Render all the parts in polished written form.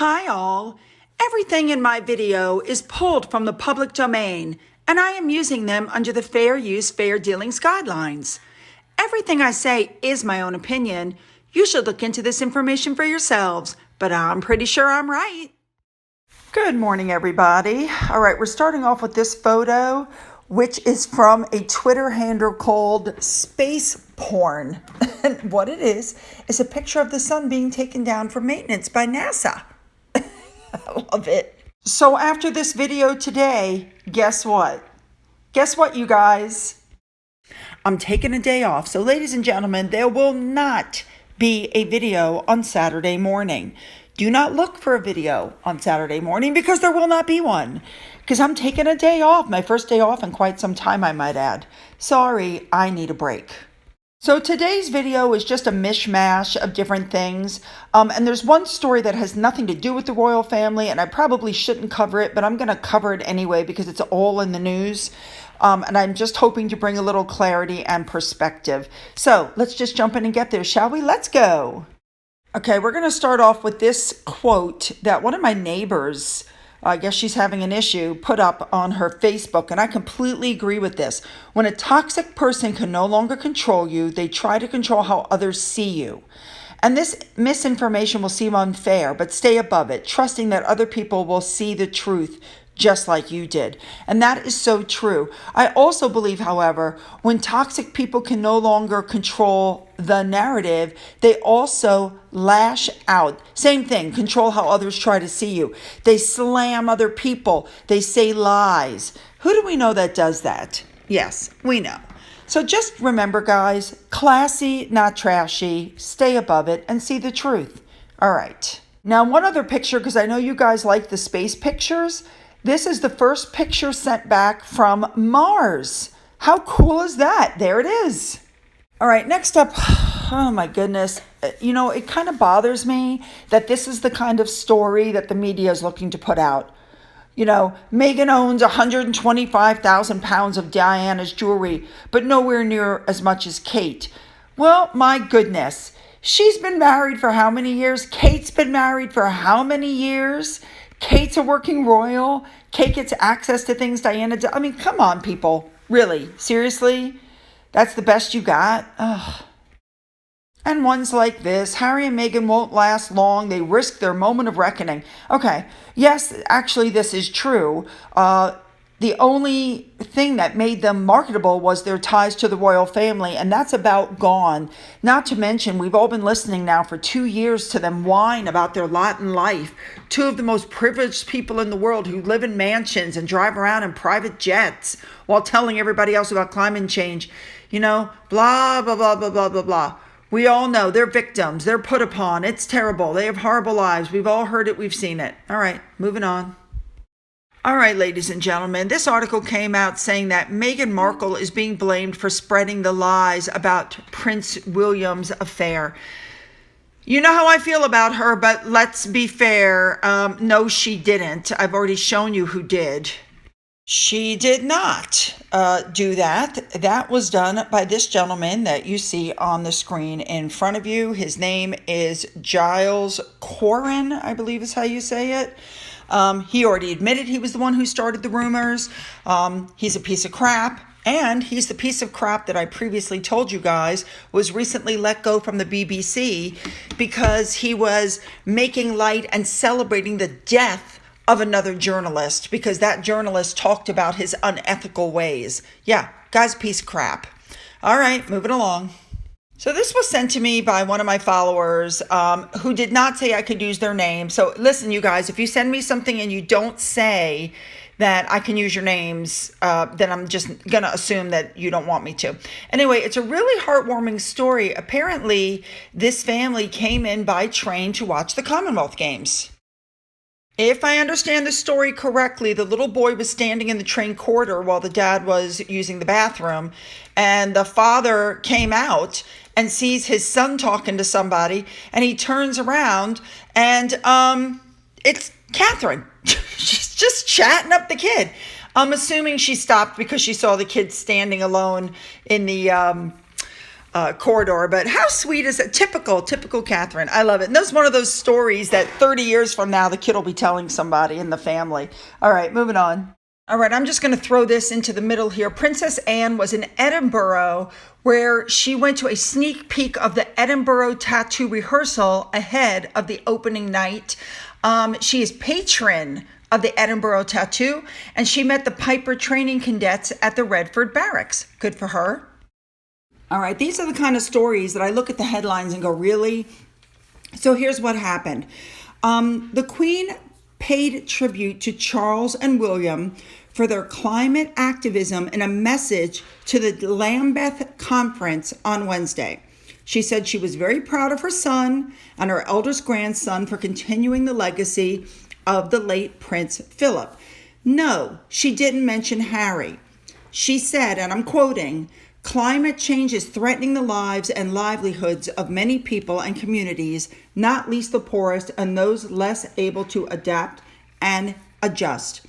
Hi all! Everything in my video is pulled from the public domain, and I am using them under the Fair Use, Fair Dealings guidelines. Everything I say is my own opinion. You should look into this information for yourselves, but I'm pretty sure I'm right. Good morning, everybody. All right, we're starting off with this photo, which is from a Twitter handle called Space Porn. And what it is a picture of the sun being taken down for maintenance by NASA. I love it. So after this video today, guess what? Guess what, you guys? I'm taking a day off. So ladies and gentlemen, there will not be a video on Saturday morning. Do not look for a video on Saturday morning because there will not be one. Because I'm taking a day off, my first day off in quite some time, I might add. Sorry, I need a break. So today's video is just a mishmash of different things. And there's one story that has nothing to do with the royal family, and I probably shouldn't cover it, but I'm going to cover it anyway because it's all in the news. And I'm just hoping to bring a little clarity and perspective. So let's just jump in and get there, shall we? Let's go. Okay, we're going to start off with this quote that one of my neighbors, I guess she's having an issue, put up on her Facebook, and I completely agree with this. When a toxic person can no longer control you, they try to control how others see you. And this misinformation will seem unfair, but stay above it, trusting that other people will see the truth just like you did. And that is so true. I also believe, however, when toxic people can no longer control the narrative, they also lash out. Same thing, control how others try to see you. They slam other people. They say lies. Who do we know that does that? Yes, we know. So just remember, guys, classy, not trashy, stay above it and see the truth. All right. Now, one other picture, because I know you guys like the space pictures. This is the first picture sent back from Mars. How cool is that? There it is. All right, next up, oh my goodness. You know, it kind of bothers me that this is the kind of story that the media is looking to put out. You know, Meghan owns 125,000 pounds of Diana's jewelry, but nowhere near as much as Kate. Well, my goodness. She's been married for how many years? Kate's been married for how many years? Kate's a working royal. Kate gets access to things Diana does. I mean, come on, people. Really? Seriously? That's the best you got? Ugh. And ones like this, Harry and Meghan won't last long. They risk their moment of reckoning. Okay, yes, actually, this is true. The only thing that made them marketable was their ties to the royal family, and that's about gone. Not to mention, we've all been listening now for 2 years to them whine about their lot in life. Two of the most privileged people in the world who live in mansions and drive around in private jets while telling everybody else about climate change. You know, blah, blah, blah, blah, blah, blah, blah. We all know they're victims. They're put upon. It's terrible. They have horrible lives. We've all heard it. We've seen it. All right, moving on. All right, ladies and gentlemen, this article came out saying that Meghan Markle is being blamed for spreading the lies about Prince William's affair. You know how I feel about her, but let's be fair. No, she didn't. I've already shown you who did. She did not do that. That was done by this gentleman that you see on the screen in front of you. His name is Giles Coren, I believe is how you say it. He already admitted he was the one who started the rumors. He's a piece of crap. And he's the piece of crap that I previously told you guys was recently let go from the BBC because he was making light and celebrating the death of another journalist because that journalist talked about his unethical ways. Yeah, guy's a piece of crap. All right, moving along. So this was sent to me by one of my followers who did not say I could use their name. So listen, you guys, if you send me something and you don't say that I can use your names, then I'm just going to assume that you don't want me to. Anyway, it's a really heartwarming story. Apparently, this family came in by train to watch the Commonwealth Games. If I understand the story correctly, the little boy was standing in the train corridor while the dad was using the bathroom, and the father came out and sees his son talking to somebody, and he turns around, and it's Catherine. She's just chatting up the kid. I'm assuming she stopped because she saw the kid standing alone in the corridor. But how sweet is it? Typical Catherine. I love it. And that's one of those stories that 30 years from now, the kid will be telling somebody in the family. All right, moving on. All right, I'm just going to throw this into the middle here. Princess Anne was in Edinburgh, where she went to a sneak peek of the Edinburgh tattoo rehearsal ahead of the opening night. She is patron of the Edinburgh Tattoo, and she met the Piper training cadets at the Redford Barracks. Good for her. All right, these are the kind of stories that I look at the headlines and go, really? So here's what happened. The Queen paid tribute to Charles and William for their climate activism in a message to the Lambeth Conference on Wednesday. She said she was very proud of her son and her eldest grandson for continuing the legacy of the late Prince Philip. No, she didn't mention Harry. She said, and I'm quoting, "Climate change is threatening the lives and livelihoods of many people and communities, not least the poorest and those less able to adapt and adjust.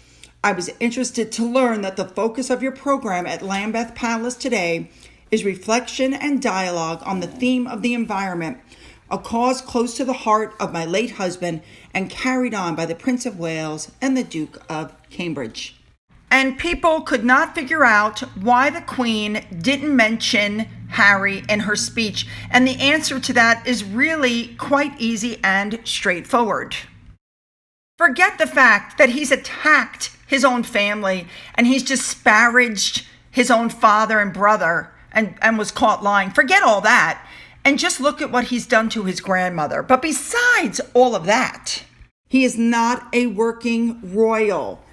I was interested to learn that the focus of your program at Lambeth Palace today is reflection and dialogue on the theme of the environment, a cause close to the heart of my late husband and carried on by the Prince of Wales and the Duke of Cambridge." And people could not figure out why the Queen didn't mention Harry in her speech. And the answer to that is really quite easy and straightforward. Forget the fact that he's attacked his own family and he's disparaged his own father and brother and was caught lying. Forget all that and just look at what he's done to his grandmother. But besides all of that, he is not a working royal.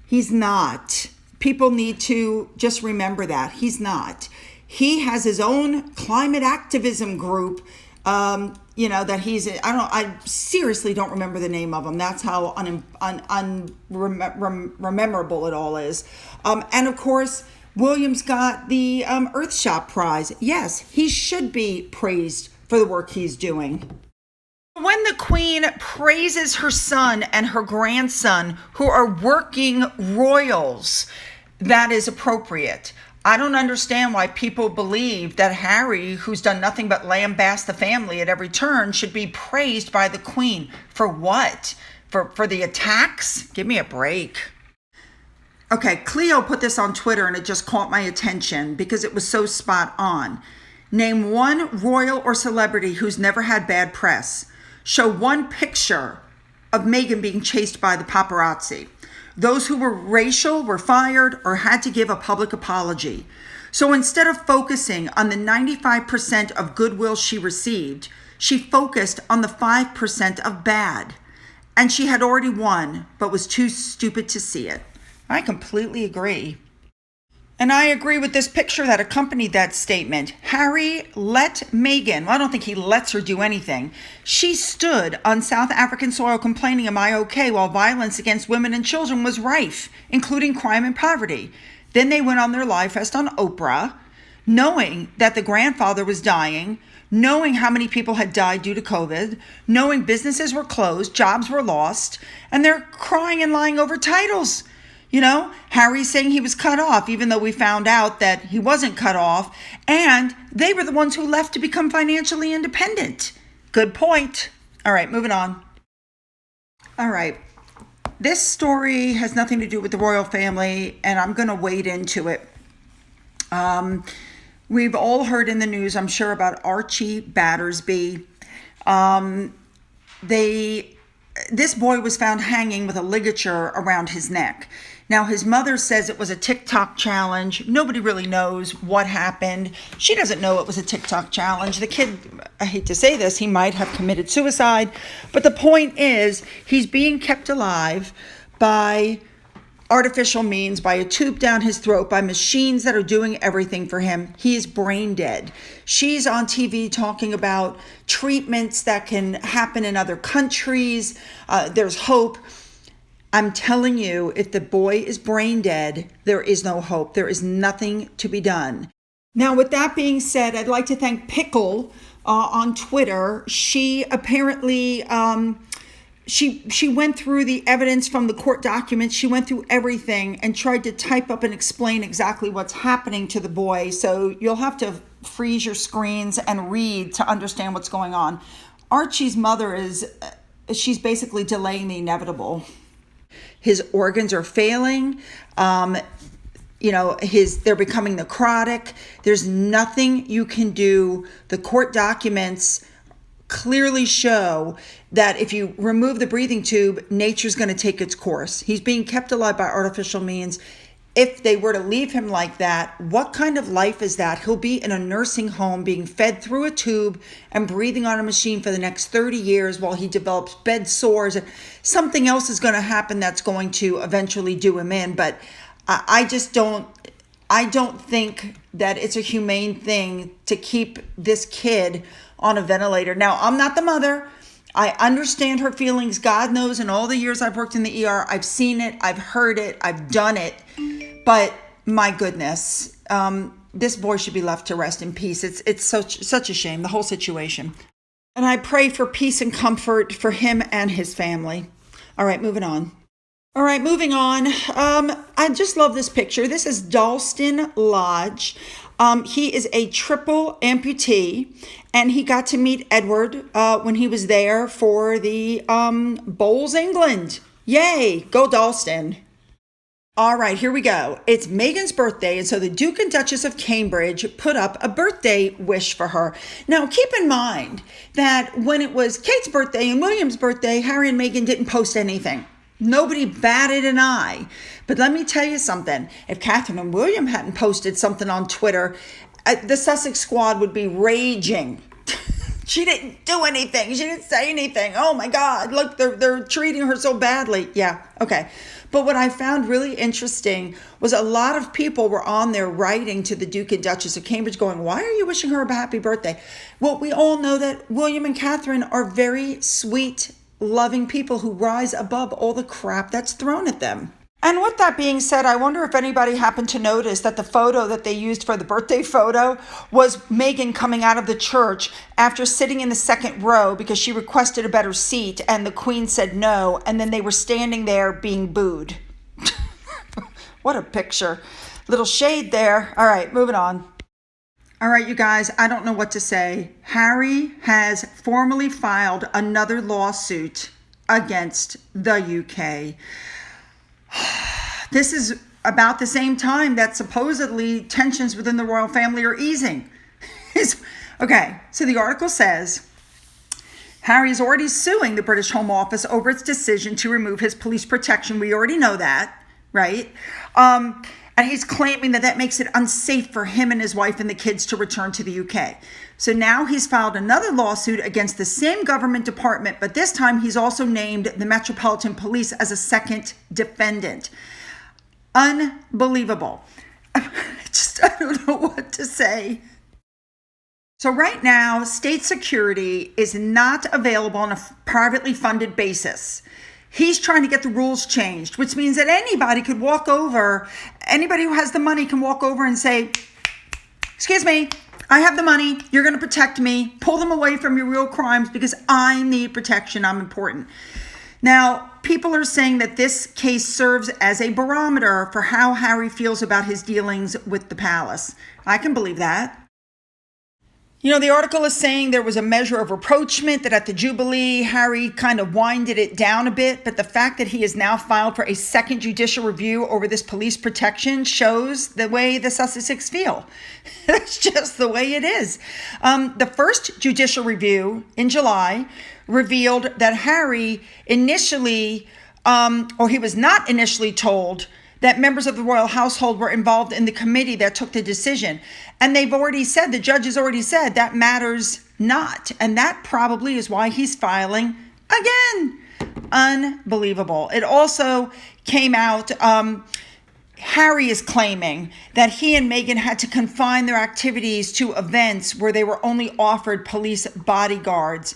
He's not. People need to just remember that. He's not. He has his own climate activism group, that he's, I seriously don't remember the name of them. That's how unrememberable it all is. And of course, William's got the Earthshot Prize. Yes, he should be praised for the work he's doing. When the Queen praises her son and her grandson, who are working royals, that is appropriate. I don't understand why people believe that Harry, who's done nothing but lambaste the family at every turn, should be praised by the Queen. For what? For the attacks? Give me a break. Okay, Cleo put this on Twitter and it just caught my attention because it was so spot on. Name one royal or celebrity who's never had bad press. Show one picture of Meghan being chased by the paparazzi. Those who were racial were fired or had to give a public apology. So instead of focusing on the 95% of goodwill she received, she focused on the 5% of bad. And she had already won, but was too stupid to see it. I completely agree. And I agree with this picture that accompanied that statement. Harry let Meghan, well, I don't think he lets her do anything. She stood on South African soil complaining, "Am I okay?" while violence against women and children was rife, including crime and poverty. Then they went on their live fest on Oprah, knowing that the grandfather was dying, knowing how many people had died due to COVID, knowing businesses were closed, jobs were lost, and they're crying and lying over titles. Harry's saying he was cut off, even though we found out that he wasn't cut off. And they were the ones who left to become financially independent. Good point. All right, moving on. All right. This story has nothing to do with the royal family, and I'm going to wade into it. We've all heard in the news, I'm sure, about Archie Battersby. This boy was found hanging with a ligature around his neck. Now, his mother says it was a TikTok challenge. Nobody really knows what happened. She doesn't know it was a TikTok challenge. The kid, I hate to say this, he might have committed suicide. But the point is, he's being kept alive by artificial means, by a tube down his throat, by machines that are doing everything for him. He is brain dead. She's on TV talking about treatments that can happen in other countries. There's hope. I'm telling you, if the boy is brain dead, there is no hope. There is nothing to be done. Now, with that being said, I'd like to thank Pickle on Twitter. She apparently she went through the evidence from the court documents. She went through everything and tried to type up and explain exactly what's happening to the boy. So you'll have to freeze your screens and read to understand what's going on. Archie's mother she's basically delaying the inevitable. His organs are failing. They're becoming necrotic. There's nothing you can do. The court documents clearly show that if you remove the breathing tube, nature's going to take its course. He's being kept alive by artificial means. If they were to leave him like that, what kind of life is that? He'll be in a nursing home being fed through a tube and breathing on a machine for the next 30 years while he develops bed sores. And something else is going to happen that's going to eventually do him in. But I don't think that it's a humane thing to keep this kid on a ventilator. Now, I'm not the mother. I understand her feelings. God knows, in all the years I've worked in the ER, I've seen it, I've heard it, I've done it. But my goodness, this boy should be left to rest in peace. It's such a shame, the whole situation. And I pray for peace and comfort for him and his family. All right, moving on. I just love this picture. This is Dalston Lodge. He is a triple amputee, and he got to meet Edward when he was there for the Bowls England. Yay, go Dalston. All right, here we go. It's Meghan's birthday, and so the Duke and Duchess of Cambridge put up a birthday wish for her. Now, keep in mind that when it was Kate's birthday and William's birthday, Harry and Meghan didn't post anything. Nobody batted an eye. But let me tell you something. If Catherine and William hadn't posted something on Twitter, the Sussex squad would be raging. She didn't do anything. She didn't say anything. Oh my God, look, they're treating her so badly. Yeah, okay. But what I found really interesting was a lot of people were on there writing to the Duke and Duchess of Cambridge going, why are you wishing her a happy birthday? Well, we all know that William and Catherine are very sweet, loving people who rise above all the crap that's thrown at them. And with that being said, I wonder if anybody happened to notice that the photo that they used for the birthday photo was Meghan coming out of the church after sitting in the second row because she requested a better seat and the Queen said no, and then they were standing there being booed. What a picture. Little shade there. All right, moving on. All right, you guys, I don't know what to say. Harry has formally filed another lawsuit against the UK. This is about the same time that supposedly tensions within the royal family are easing. Okay, so the article says, Harry is already suing the British Home Office over its decision to remove his police protection. We already know that, right? And he's claiming that makes it unsafe for him and his wife and the kids to return to the UK. So now he's filed another lawsuit against the same government department, but this time he's also named the Metropolitan Police as a second defendant. Unbelievable. I don't know what to say. So right now, state security is not available on a privately funded basis. He's trying to get the rules changed, which means that anybody could walk over, anybody who has the money can walk over and say, excuse me, I have the money, you're going to protect me, pull them away from your real crimes because I need protection, I'm important. Now, people are saying that this case serves as a barometer for how Harry feels about his dealings with the palace. I can believe that. You know, the article is saying there was a measure of rapprochement, that at the Jubilee, Harry kind of winded it down a bit. But the fact that he has now filed for a second judicial review over this police protection shows the way the Sussexes feel. That's just the way it is. The first judicial review in July revealed that Harry initially, or he was not initially told that members of the royal household were involved in the committee that took the decision. And they've already said, the judges already said, that matters not. And that probably is why he's filing again. Unbelievable. It also came out, Harry is claiming that he and Meghan had to confine their activities to events where they were only offered police bodyguards.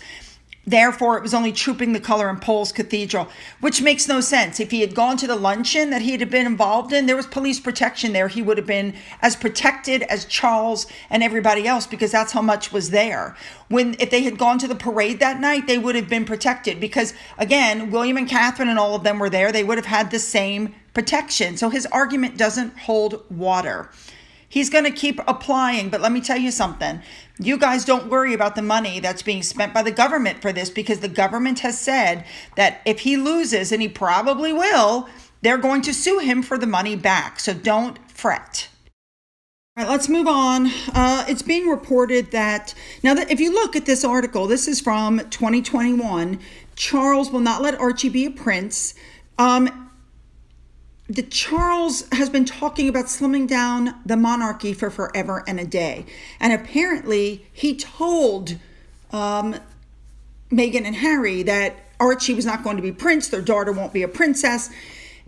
Therefore, it was only trooping the color in Paul's Cathedral, which makes no sense. If he had gone to the luncheon that he had been involved in, there was police protection there. He would have been as protected as Charles and everybody else because that's how much was there. If they had gone to the parade that night, they would have been protected because, again, William and Catherine and all of them were there. They would have had the same protection. So his argument doesn't hold water. He's going to keep applying, but let me tell you something. You guys don't worry about the money that's being spent by the government for this because the government has said that if he loses, and he probably will, they're going to sue him for the money back. So don't fret. All right, let's move on. It's being reported that, now that if you look at this article, this is from 2021, Charles will not let Archie be a prince. Charles has been talking about slimming down the monarchy for forever and a day. And apparently he told Meghan and Harry that Archie was not going to be prince, their daughter won't be a princess,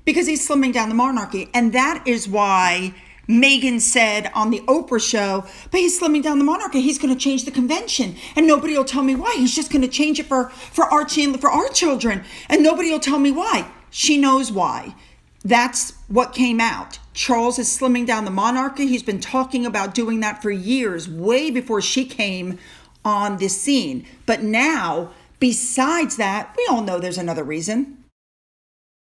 because he's slimming down the monarchy. And that is why Meghan said on the Oprah show, but he's slimming down the monarchy. He's going to change the convention. And nobody will tell me why. He's just going to change it for Archie and for our children. And nobody will tell me why. She knows why. That's what came out. Charles is slimming down the monarchy. He's been talking about doing that for years, way before she came on the scene. But now, besides that, we all know there's another reason.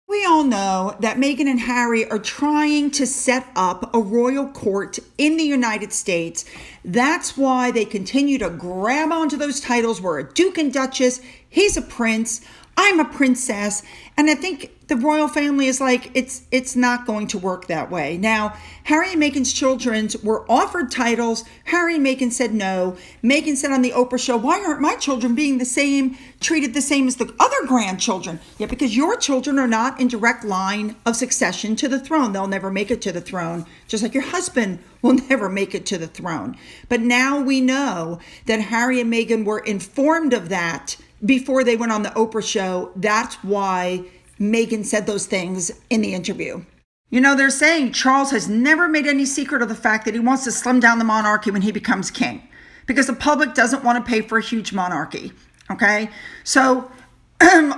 We all know that Meghan and Harry are trying to set up a royal court in the United States. That's why they continue to grab onto those titles. We're a duke and duchess. He's a prince. I'm a princess. And I think the royal family is like, it's not going to work that way. Now, Harry and Meghan's children were offered titles. Harry and Meghan said no. Meghan said on the Oprah show, why aren't my children being treated the same as the other grandchildren? Yeah, because your children are not in direct line of succession to the throne. They'll never make it to the throne, just like your husband will never make it to the throne. But now we know that Harry and Meghan were informed of that before they went on the Oprah show. That's why Meghan said those things in the interview. You know, they're saying Charles has never made any secret of the fact that he wants to slim down the monarchy when he becomes king, because the public doesn't want to pay for a huge monarchy. Okay, so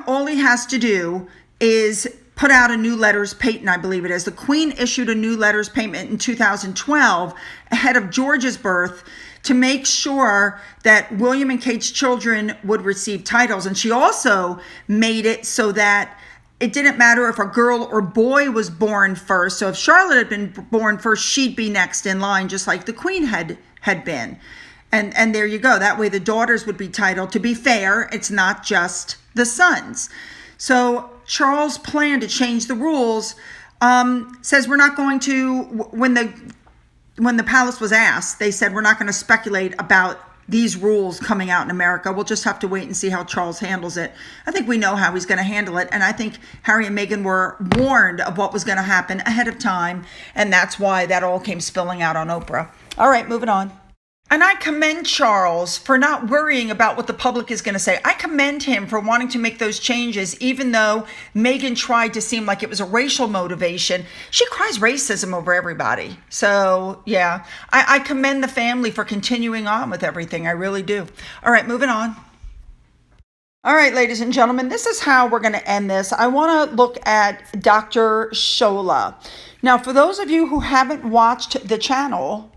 all he has to do is put out a new letters patent, I believe it is. The Queen issued a new letters patent in 2012 ahead of George's birth to make sure that William and Kate's children would receive titles. And she also made it so that it didn't matter if a girl or boy was born first. So if Charlotte had been born first, she'd be next in line, just like the Queen had been. And there you go. That way the daughters would be titled. To be fair, it's not just the sons. So Charles' plan to change the rules says we're not going to, when the palace was asked, they said we're not going to speculate about these rules coming out in America. We'll just have to wait and see how Charles handles it. I think we know how he's going to handle it. And I think Harry and Meghan were warned of what was going to happen ahead of time. And that's why that all came spilling out on Oprah. All right, moving on. And I commend Charles for not worrying about what the public is going to say. I commend him for wanting to make those changes, even though Meghan tried to seem like it was a racial motivation. She cries racism over everybody. So, yeah, I commend the family for continuing on with everything. I really do. All right, moving on. All right, ladies and gentlemen, this is how we're going to end this. I want to look at Dr. Shola. Now, for those of you who haven't watched the channel,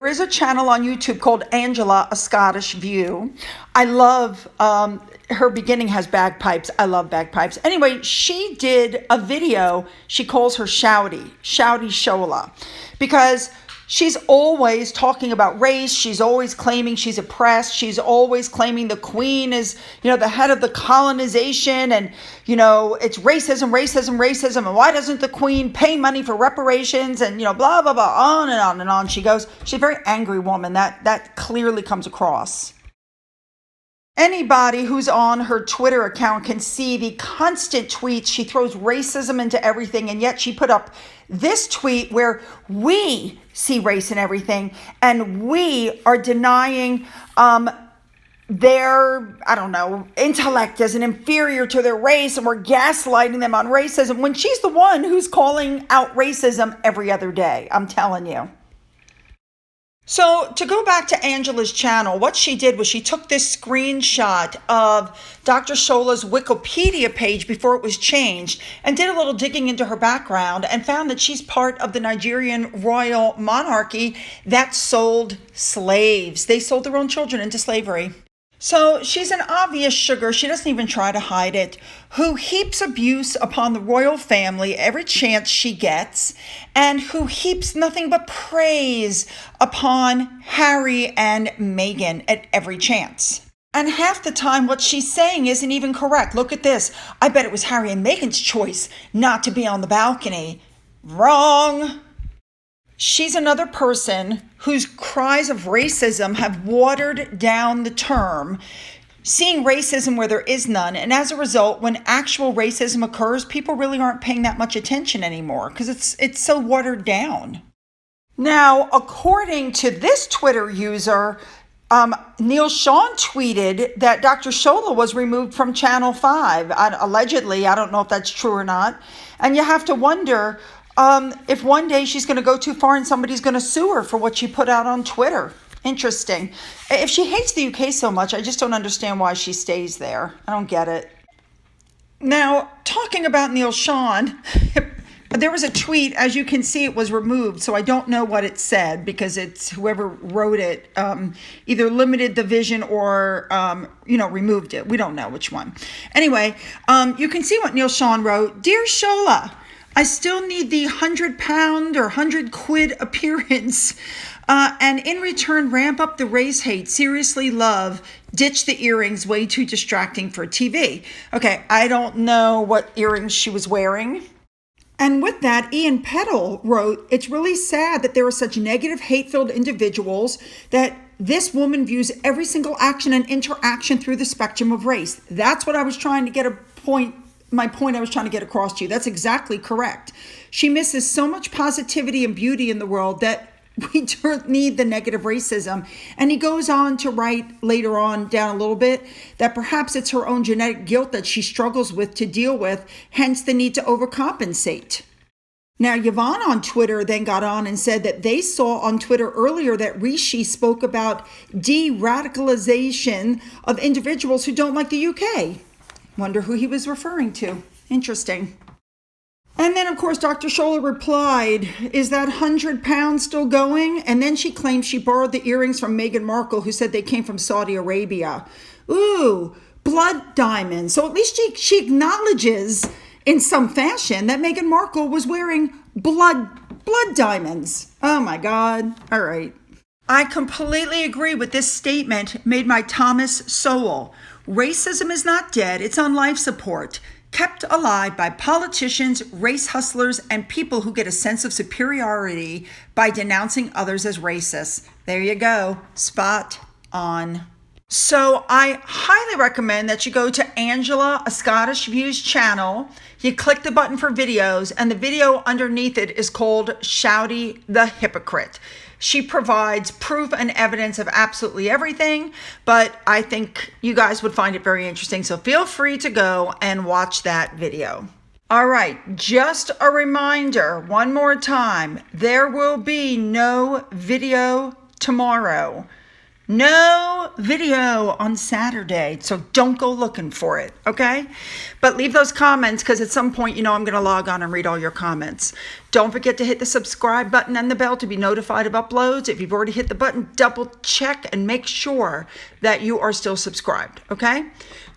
there is a channel on YouTube called Angela, A Scottish View. I love, her beginning has bagpipes. I love bagpipes. Anyway, she did a video. She calls her Shouty Shola, because she's always talking about race. She's always claiming she's oppressed. She's always claiming the Queen is, the head of the colonization, and, it's racism. And why doesn't the Queen pay money for reparations? And, blah, blah, blah, on and on and on she goes. She's a very angry woman. That clearly comes across. Anybody who's on her Twitter account can see the constant tweets. She throws racism into everything, and yet she put up this tweet where we see race in everything, and we are denying their, intellect as an inferior to their race, and we're gaslighting them on racism when she's the one who's calling out racism every other day. I'm telling you. So to go back to Angela's channel, what she did was she took this screenshot of Dr. Shola's Wikipedia page before it was changed and did a little digging into her background and found that she's part of the Nigerian royal monarchy that sold slaves. They sold their own children into slavery. So she's an obvious sugar, she doesn't even try to hide it, who heaps abuse upon the royal family every chance she gets, and who heaps nothing but praise upon Harry and Meghan at every chance. And half the time what she's saying isn't even correct. Look at this. I bet it was Harry and Meghan's choice not to be on the balcony. Wrong. She's another person whose cries of racism have watered down the term, seeing racism where there is none. And as a result, when actual racism occurs, people really aren't paying that much attention anymore because it's so watered down. Now, according to this Twitter user, Neil Sean tweeted that Dr. Shola was removed from Channel 5. Allegedly, I don't know if that's true or not. And you have to wonder if one day she's going to go too far and somebody's going to sue her for what she put out on Twitter. Interesting. If she hates the UK so much, I just don't understand why she stays there. I don't get it. Now, talking about Neil Sean, there was a tweet, as you can see, it was removed, so I don't know what it said because it's whoever wrote it either limited the vision or, removed it. We don't know which one. Anyway, you can see what Neil Sean wrote. Dear Shola, I still need the £100 or £100 appearance, and in return, ramp up the race hate. Seriously, love. Ditch the earrings. Way too distracting for TV. Okay, I don't know what earrings she was wearing. And with that, Ian Peddle wrote, it's really sad that there are such negative, hate-filled individuals that this woman views every single action and interaction through the spectrum of race. That's what I was trying to get my point I was trying to get across to you. That's exactly correct. She misses so much positivity and beauty in the world that we don't need the negative racism. And he goes on to write later on down a little bit that perhaps it's her own genetic guilt that she struggles with to deal with, hence the need to overcompensate. Now, Yvonne on Twitter then got on and said that they saw on Twitter earlier that Rishi spoke about de-radicalization of individuals who don't like the UK. Wonder who he was referring to. Interesting. And then, of course, Dr. Shola replied, is that £100 still going? And then she claimed she borrowed the earrings from Meghan Markle, who said they came from Saudi Arabia. Ooh, blood diamonds. So at least she acknowledges in some fashion that Meghan Markle was wearing blood diamonds. Oh, my God. All right. I completely agree with this statement made by Thomas Sowell. Racism is not dead, it's on life support, kept alive by politicians, race hustlers, and people who get a sense of superiority by denouncing others as racist. There you go, spot on. So I highly recommend that you go to Angela, a Scottish Views channel. You click the button for videos, and the video underneath it is called Shouty the Hypocrite. She provides proof and evidence of absolutely everything, but I think you guys would find it very interesting. So feel free to go and watch that video. All right, just a reminder, one more time, there will be no video tomorrow. No video on Saturday, so don't go looking for it, okay? But leave those comments because at some point, I'm going to log on and read all your comments. Don't forget to hit the subscribe button and the bell to be notified of uploads. If you've already hit the button, double check and make sure that you are still subscribed, okay?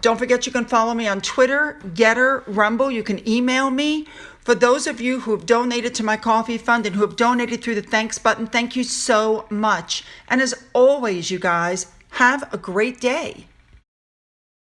Don't forget you can follow me on Twitter, Getter, Rumble. You can email me. For those of you who have donated to my coffee fund and who have donated through the thanks button, thank you so much. And as always, you guys, have a great day.